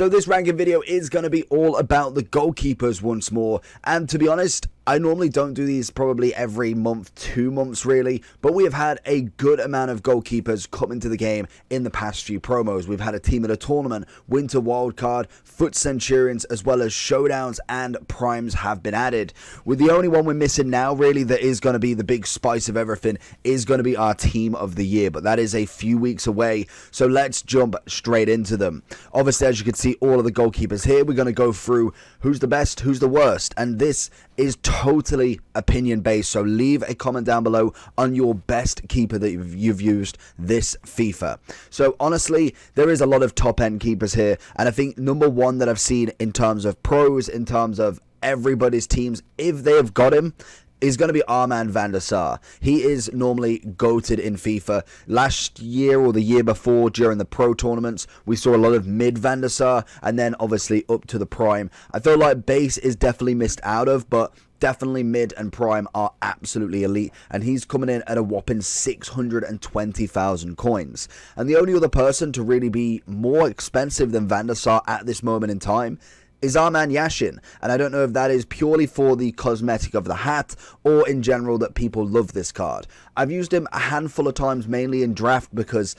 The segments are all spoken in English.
So this ranking video is going to be all about the goalkeepers once more, and to be honest, I normally don't do these probably every month, 2 months really, but we have had a good amount of goalkeepers come into the game in the past few promos. We've had a team of the tournament, winter wildcard, foot centurions, as well as showdowns and primes have been added. With the only one we're missing now really that is going to be the big spice of everything is going to be our team of the year, but that is a few weeks away, so let's jump straight into them. Obviously, as you can see, all of the goalkeepers here, we're going to go through who's the best, who's the worst, and this is totally opinion based, so leave a comment down below on your best keeper that you've used this FIFA. So honestly, there is a lot of top end keepers here, and I think number one that I've seen in terms of pros, in terms of everybody's teams, if they have got him, is going to be Armand van der Sar. He is normally goated in FIFA. Last year or the year before, during the pro tournaments, we saw a lot of mid van der Sar, and then obviously up to the prime. I feel like base is definitely missed out of, but definitely mid and prime are absolutely elite, and he's coming in at a whopping 620,000 coins. And the only other person to really be more expensive than van der Sar at this moment in time is Arman Yashin, and I don't know if that is purely for the cosmetic of the hat or in general that people love this card. I've used him a handful of times, mainly in draft, because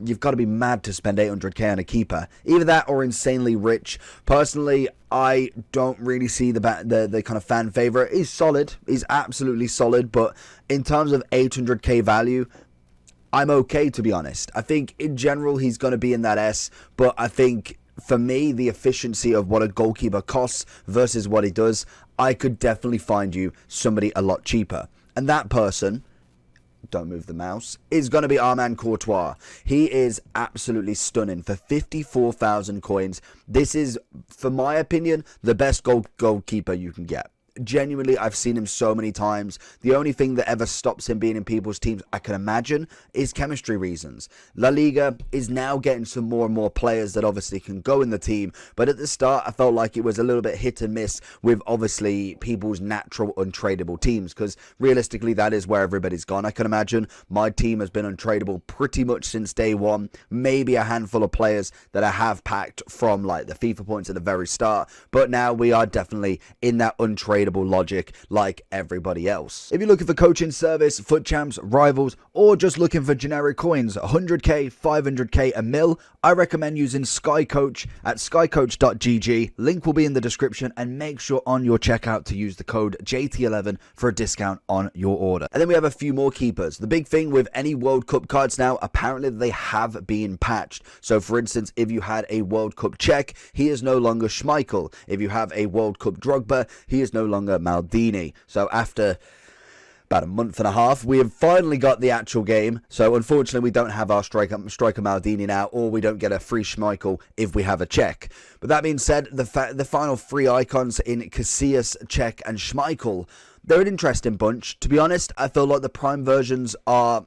you've got to be mad to spend 800k on a keeper. Either that or insanely rich. Personally, I don't really see the kind of fan favorite. He's solid, he's absolutely solid, but in terms of 800k value, I'm okay, to be honest. I think in general he's going to be in that S, but I think for me, the efficiency of what a goalkeeper costs versus what he does, I could definitely find you somebody a lot cheaper. And that person, don't move the mouse, is going to be Armand Courtois. He is absolutely stunning for 54,000 coins. This is, for my opinion, the best goalkeeper you can get. Genuinely, I've seen him so many times. The only thing that ever stops him being in people's teams, I can imagine, is chemistry reasons. La Liga is now getting some more and more players that obviously can go in the team, but at the start I felt like it was a little bit hit and miss with obviously people's natural untradeable teams, because realistically that is where everybody's gone. I can imagine my team has been untradeable pretty much since day one. Maybe a handful of players that I have packed from like the FIFA points at the very start, but now we are definitely in that untradeable logic like everybody else. If you're looking for coaching service, foot champs, rivals, or just looking for generic coins, 100k, 500k, a mil, I recommend using SkyCoach at skycoach.gg. Link will be in the description, and make sure on your checkout to use the code JT11 for a discount on your order. And then we have a few more keepers. The big thing with any World Cup cards now, apparently they have been patched. So for instance, if you had a World Cup Czech, he is no longer Schmeichel. If you have a World Cup Drogba, he is no longer Maldini. So after about a month and a half, we have finally got the actual game. So unfortunately, we don't have our striker Maldini now, or we don't get a free Schmeichel if we have a Czech. But that being said, the final three icons in Casillas, Czech, and Schmeichel, they're an interesting bunch. To be honest, I feel like the prime versions are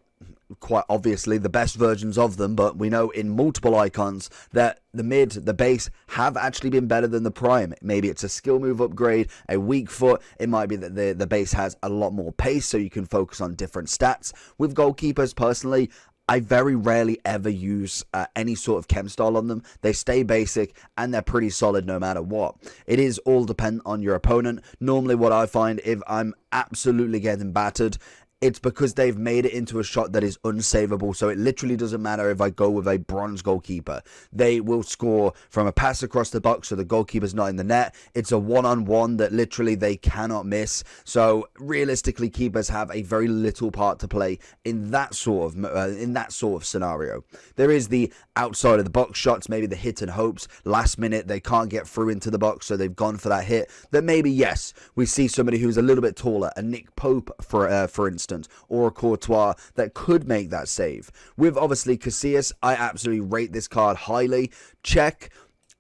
quite obviously the best versions of them, but we know in multiple icons that the mid, the base have actually been better than the prime. Maybe it's a skill move upgrade, a weak foot. It might be that the base has a lot more pace, so you can focus on different stats. With goalkeepers, personally, I very rarely ever use any sort of chem style on them. They stay basic and they're pretty solid no matter what. It is all dependent on your opponent. Normally what I find, if I'm absolutely getting battered, it's because they've made it into a shot that is unsavable. So it literally doesn't matter if I go with a bronze goalkeeper. They will score from a pass across the box, so the goalkeeper's not in the net. It's a one-on-one that literally they cannot miss. So realistically, keepers have a very little part to play in that sort of scenario. There is the outside of the box shots, maybe the hit and hopes. Last minute, they can't get through into the box, so they've gone for that hit. That maybe, yes, we see somebody who's a little bit taller, a Nick Pope, for instance, or a Courtois that could make that save. With obviously Casillas, I absolutely rate this card highly. Czech,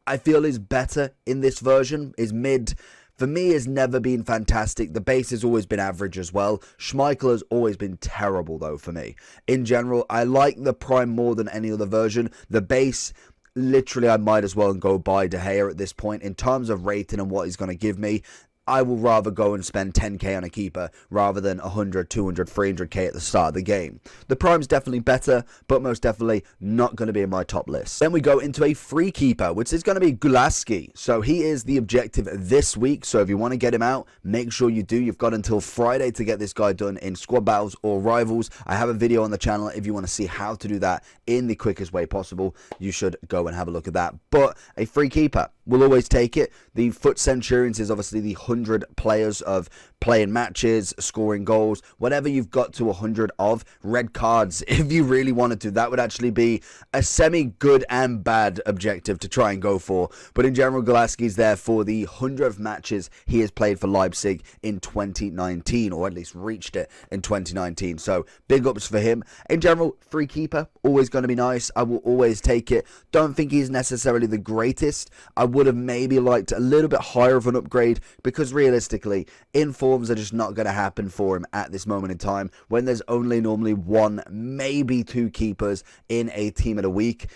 I feel is better in this version, is mid. For me, has never been fantastic. The base has always been average as well. Schmeichel has always been terrible though for me. In general, I like the prime more than any other version. The base, literally I might as well go buy De Gea at this point in terms of rating and what he's going to give me. I will rather go and spend 10k on a keeper rather than 100, 200, 300k at the start of the game. The Prime's definitely better, but most definitely not going to be in my top list. Then we go into a free keeper, which is going to be Goalkeeper. So he is the objective this week. So if you want to get him out, make sure you do. You've got until Friday to get this guy done in squad battles or rivals. I have a video on the channel if you want to see how to do that in the quickest way possible. You should go and have a look at that. But a free keeper, we'll always take it. The Foot Centurions is obviously the 100 players of playing matches, scoring goals, whatever you've got to 100 of. Red cards, if you really wanted to. That would actually be a semi-good and bad objective to try and go for. But in general, Goalkeeper's there for the 100th matches he has played for Leipzig in 2019, or at least reached it in 2019. So big ups for him. In general, free keeper, always going to be nice. I will always take it. Don't think he's necessarily the greatest. I would have maybe liked a little bit higher of an upgrade, because realistically, informs are just not going to happen for him at this moment in time when there's only normally one, maybe two keepers in a team of the week.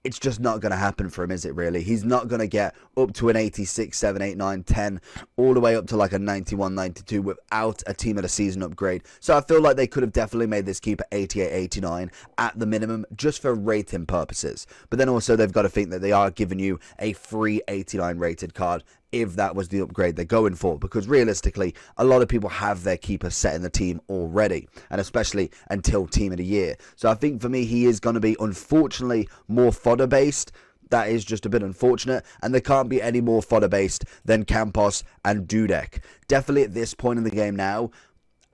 It's just not going to happen for him, is it really? He's not going to get up to an 86, 7, 8, 9, 10, all the way up to like a 91, 92 without a team of the season upgrade. So I feel like they could have definitely made this keeper 88, 89 at the minimum, just for rating purposes. But then also they've got to think that they are giving you a free 89 rated card if that was the upgrade they're going for, because realistically a lot of people have their keeper set in the team already, and especially until team of the year. So I think for me he is going to be, unfortunately, more fodder based. That is just a bit unfortunate, and there can't be any more fodder based than Campos and Dudek. Definitely at this point in the game now,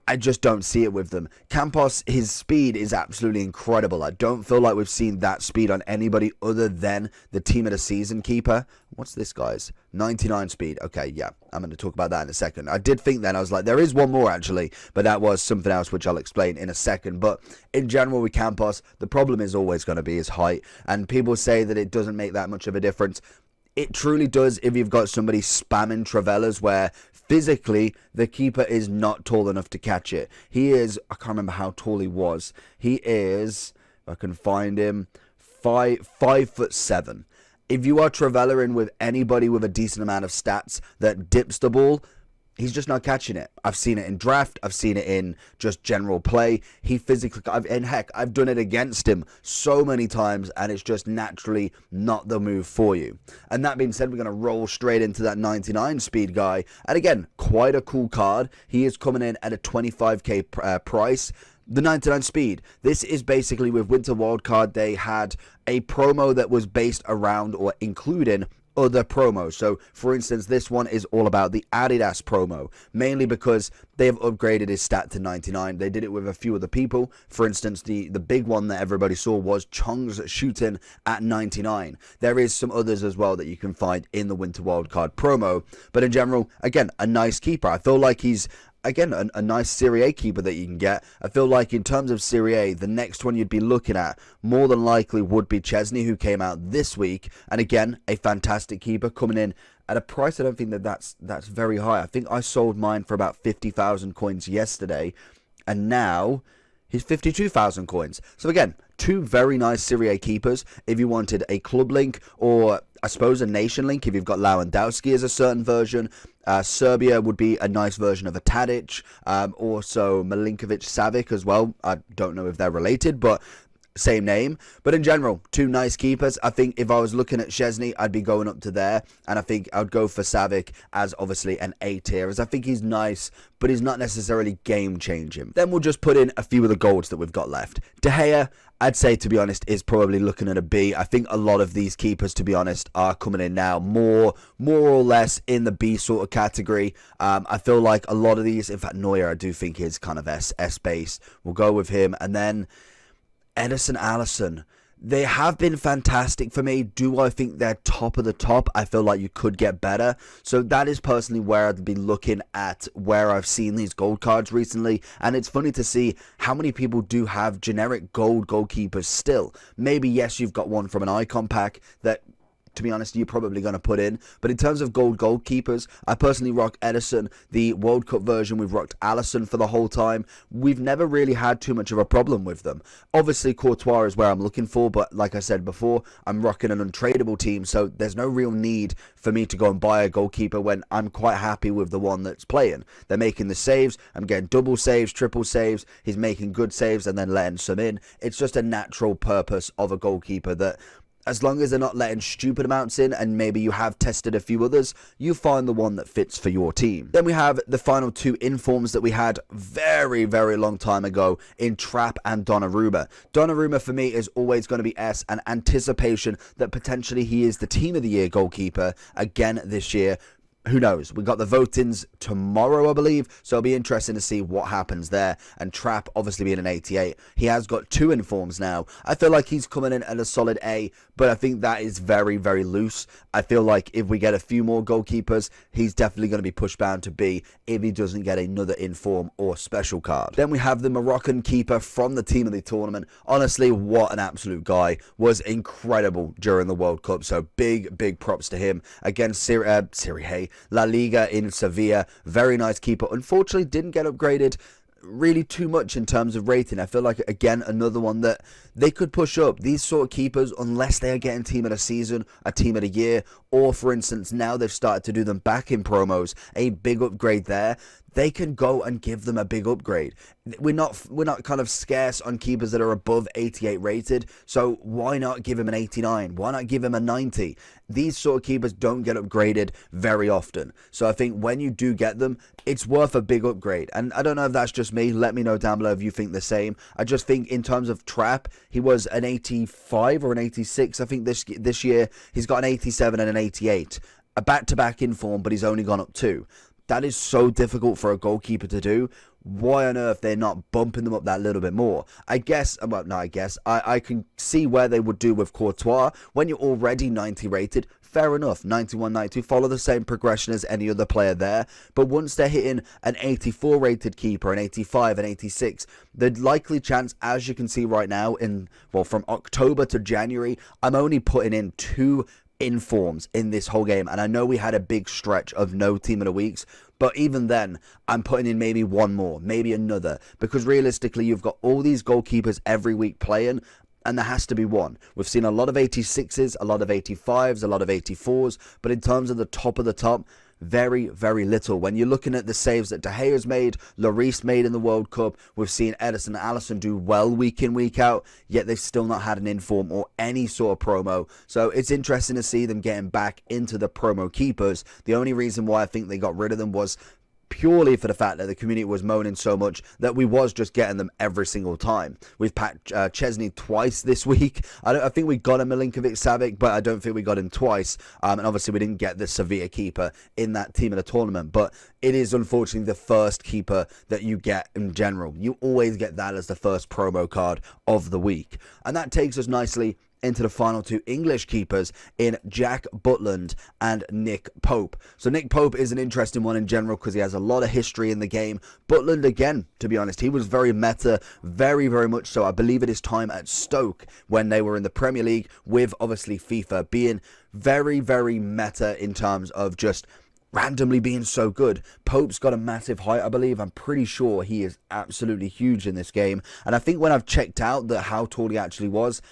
I just don't see it with them. Campos, his speed is absolutely incredible. I don't feel like we've seen that speed on anybody other than the team of the season keeper. What's this guy's? 99 speed. Okay, yeah, I'm going to talk about that in a second. I did think then, I was like, there is one more actually, but that was something else which I'll explain in a second. But in general with Campos, the problem is always going to be his height, and people say that it doesn't make that much of a difference. It truly does if you've got somebody spamming Travellas where physically the keeper is not tall enough to catch it. He is, I can't remember how tall he was. He is, if I can find him, 5'7". If you are Travellaing with anybody with a decent amount of stats that dips the ball, he's just not catching it. I've seen it in draft. I've seen it in just general play. He physically, and heck, I've done it against him so many times, and it's just naturally not the move for you. And that being said, we're going to roll straight into that 99 speed guy. And again, quite a cool card. He is coming in at a 25k price. The 99 speed. This is basically with Winter Wildcard, they had a promo that was based around or including other promos. So for instance, this one is all about the Adidas promo, mainly because they have upgraded his stat to 99. They did it with a few other people. For instance, the big one that everybody saw was Chong's shooting at 99. There is some others as well that you can find in the Winter Wildcard promo, but in general, again, a nice keeper. I feel like he's, again, a nice Serie A keeper that you can get. I feel like in terms of Serie A, the next one you'd be looking at more than likely would be Chesney, who came out this week. And again, a fantastic keeper coming in at a price. I don't think that's very high. I think I sold mine for about 50,000 coins yesterday, and now he's 52,000 coins. So again, two very nice Serie A keepers if you wanted a club link, or I suppose a nation link if you've got Lewandowski as a certain version. Serbia would be a nice version of a Tadic. Also Milinkovic Savic as well. I don't know if they're related, but same name. But in general, two nice keepers. I think if I was looking at Chesney, I'd be going up to there, and I think I'd go for Savic as obviously an A tier, as I think he's nice, but he's not necessarily game changing. Then we'll just put in a few of the golds that we've got left. De Gea, I'd say, to be honest, is probably looking at a B. I think a lot of these keepers, to be honest, are coming in now more or less in the B sort of category. I feel like a lot of these, in fact, Neuer, I do think is kind of S based. We'll go with him, and then Ederson, Alisson. They have been fantastic for me. Do I think they're top of the top? I feel like you could get better. So that is personally where I'd be looking at where I've seen these gold cards recently. And it's funny to see how many people do have generic gold goalkeepers still. Maybe, yes, you've got one from an icon pack that to be honest, you're probably going to put in. But in terms of goalkeepers, I personally rock Ederson. The World Cup version, we've rocked Alisson for the whole time. We've never really had too much of a problem with them. Obviously, Courtois is where I'm looking for, but like I said before, I'm rocking an untradeable team, so there's no real need for me to go and buy a goalkeeper when I'm quite happy with the one that's playing. They're making the saves. I'm getting double saves, triple saves. He's making good saves and then letting some in. It's just a natural purpose of a goalkeeper that, as long as they're not letting stupid amounts in and maybe you have tested a few others, you find the one that fits for your team. Then we have the final two informs that we had very, very long time ago in Trapp and Donnarumma. Donnarumma for me is always going to be S, and anticipation that potentially he is the Team of the Year goalkeeper again this year. Who knows? We got the votings tomorrow, I believe, so it'll be interesting to see what happens there. And Trapp, obviously being an 88, he has got 2 informs now. I feel like he's coming in at a solid A, but I think that is very, very loose. I feel like if we get a few more goalkeepers, he's definitely going to be pushed down to B if he doesn't get another inform or special card. Then we have the Moroccan keeper from the Team of the Tournament. Honestly, what an absolute guy. Was incredible during the World Cup, so big, big props to him. Against Serie, La Liga in Sevilla. Very nice keeper. Unfortunately, didn't get upgraded really too much in terms of rating. I feel like, again, another one that they could push up. These sort of keepers, unless they are getting Team of the Season, a Team of the Year, or for instance, now they've started to do them back in promos, a big upgrade there, they can go and give them a big upgrade. We're not kind of scarce on keepers that are above 88 rated, so why not give him an 89? Why not give him a 90? These sort of keepers don't get upgraded very often, so I think when you do get them, it's worth a big upgrade. And I don't know if that's just me. Let me know down below if you think the same. I just think in terms of Trapp, he was an 85 or an 86. I think this year he's got an 87 and an 88. A back-to-back inform, but he's only gone up 2. That is so difficult for a goalkeeper to do. Why on earth they're not bumping them up that little bit more? I can see where they would do with Courtois. When you're already 90 rated, fair enough, 91, 92, follow the same progression as any other player there. But once they're hitting an 84 rated keeper, an 85, an 86, the likely chance, as you can see right now, from October to January, I'm only putting in 2 informs in this whole game, and I know we had a big stretch of no Team of the Weeks, but even then I'm putting in maybe one more, maybe another, because realistically you've got all these goalkeepers every week playing, and there has to be one. We've seen a lot of 86s, a lot of 85s, a lot of 84s, but in terms of the top of the top, very, very little. When you're looking at the saves that De Gea's made, Lloris made in the World Cup, we've seen Ederson and Alisson do well week in, week out, yet they've still not had an inform or any sort of promo. So it's interesting to see them getting back into the promo keepers. The only reason why I think they got rid of them was purely for the fact that the community was moaning so much that we was just getting them every single time. We've packed Chesney twice this week. I think we got a Milinkovic-Savic, but I don't think we got him twice. And obviously we didn't get the Sevilla keeper in that Team of the Tournament. But it is unfortunately the first keeper that you get in general. You always get that as the first promo card of the week. And that takes us nicely into the final 2 English keepers in Jack Butland and Nick Pope. So Nick Pope is an interesting one in general because he has a lot of history in the game. Butland, again, to be honest, he was very meta, very, very much so. I believe at his time at Stoke when they were in the Premier League with obviously FIFA being very, very meta in terms of just randomly being so good. Pope's got a massive height, I believe. I'm pretty sure he is absolutely huge in this game. And I think when I've checked out how tall he actually was,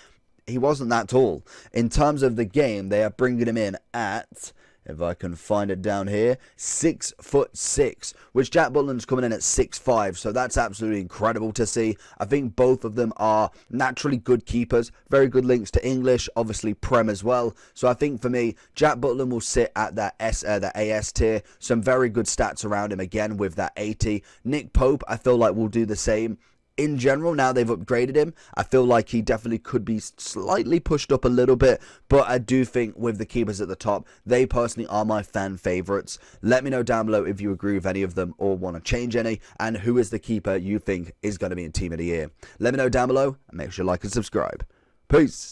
he wasn't that tall. In terms of the game, they are bringing him in at, if I can find it down here, 6'6", which Jack Butland's coming in at 6'5", so that's absolutely incredible to see. I think both of them are naturally good keepers, very good links to English, obviously Prem as well. So I think for me, Jack Butland will sit at that AS tier, some very good stats around him again with that 80. Nick Pope, I feel like will do the same. In general, now they've upgraded him, I feel like he definitely could be slightly pushed up a little bit, but I do think with the keepers at the top, they personally are my fan favourites. Let me know down below if you agree with any of them or want to change any, and who is the keeper you think is going to be in Team of the Year. Let me know down below, and make sure you like and subscribe. Peace!